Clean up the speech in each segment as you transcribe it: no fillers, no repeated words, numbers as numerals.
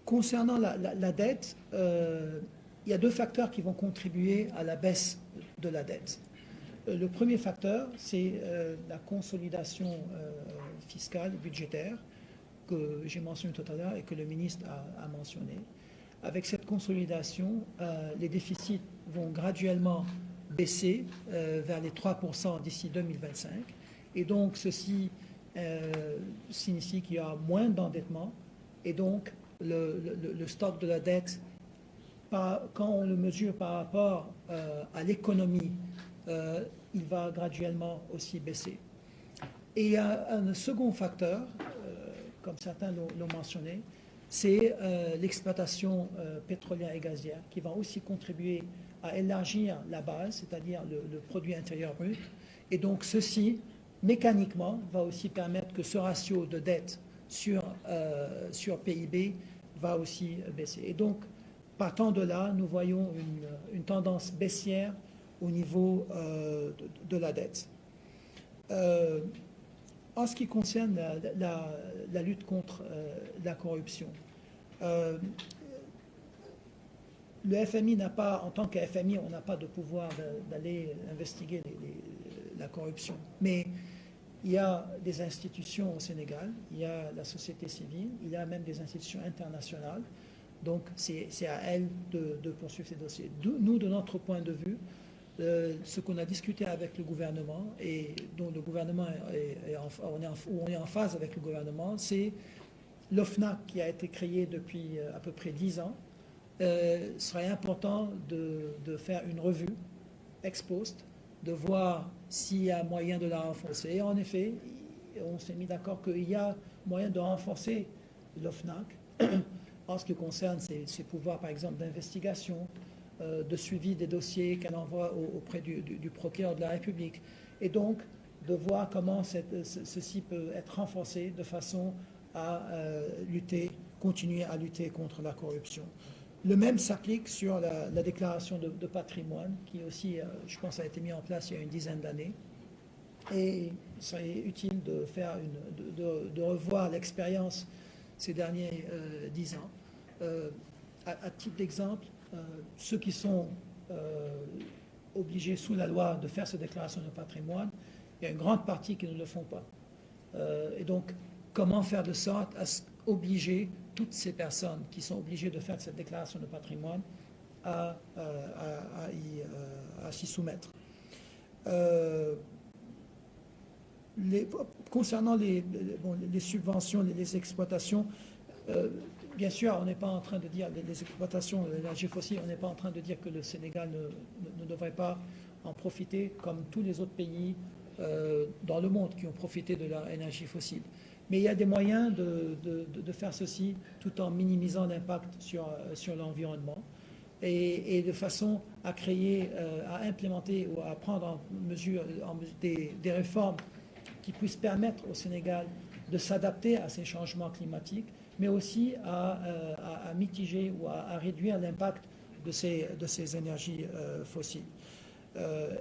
Concernant la dette, il y a deux facteurs qui vont contribuer à la baisse de la dette. Le premier facteur, c'est la consolidation fiscale et budgétaire que j'ai mentionné tout à l'heure et que le ministre a mentionné. Avec cette consolidation, les déficits vont graduellement baisser vers les 3% d'ici 2025. Et donc, ceci signifie qu'il y a moins d'endettement et donc le stock de la dette, quand on le mesure par rapport à l'économie, il va graduellement aussi baisser. Et il y a un second facteur, comme certains l'ont mentionné, c'est l'exploitation pétrolière et gazière qui va aussi contribuer à élargir la base, c'est-à-dire le produit intérieur brut. Et donc ceci, mécaniquement, va aussi permettre que ce ratio de dette sur PIB va aussi baisser. Et donc, partant de là, nous voyons une tendance baissière au niveau de la dette. En ce qui concerne la lutte contre la corruption, le FMI n'a pas, en tant que FMI, on n'a pas de pouvoir d'aller investiguer la corruption. Mais il y a des institutions au Sénégal, il y a la société civile, il y a même des institutions internationales. Donc, c'est à elles de poursuivre ces dossiers. Nous, de notre point de vue, ce qu'on a discuté avec le gouvernement et dont le gouvernement on est en phase avec le gouvernement, c'est l'OFNAC qui a été créé depuis à peu près 10 ans. Serait important de faire une revue ex post, de voir s'il y a moyen de la renforcer. Et en effet, on s'est mis d'accord qu'il y a moyen de renforcer l'OFNAC en ce qui concerne ses pouvoirs, par exemple, d'investigation, de suivi des dossiers qu'elle envoie auprès du procureur de la République. Et donc, de voir comment ceci peut être renforcé de façon à continuer à lutter contre la corruption. Le même s'applique sur la déclaration de patrimoine, qui aussi, je pense, a été mis en place il y a une dizaine d'années. Et il serait utile de revoir l'expérience ces derniers 10 ans. À titre d'exemple, ceux qui sont obligés sous la loi de faire cette déclaration de patrimoine, il y a une grande partie qui ne le font pas. Et donc, comment faire de sorte à obliger toutes ces personnes qui sont obligées de faire cette déclaration de patrimoine à s'y soumettre. Concernant les subventions, les exploitations, bien sûr, on n'est pas en train de dire les exploitations de l'énergie fossile, on n'est pas en train de dire que le Sénégal ne devrait pas en profiter comme tous les autres pays dans le monde qui ont profité de leur énergie fossile. Mais il y a des moyens de faire ceci tout en minimisant l'impact sur l'environnement et de façon à créer, à implémenter ou à prendre en mesure des réformes qui puissent permettre au Sénégal de s'adapter à ces changements climatiques, mais aussi à mitiger ou à réduire l'impact de ces énergies fossiles.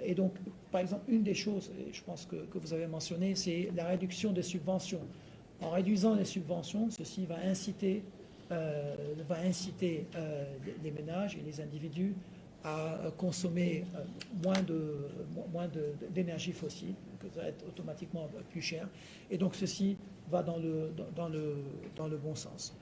Et donc, par exemple, une des choses, je pense que vous avez mentionné, c'est la réduction des subventions. En réduisant les subventions, ceci va inciter les ménages et les individus à consommer moins d'énergie fossile, que ça va être automatiquement plus cher. Et donc ceci va dans le bon sens.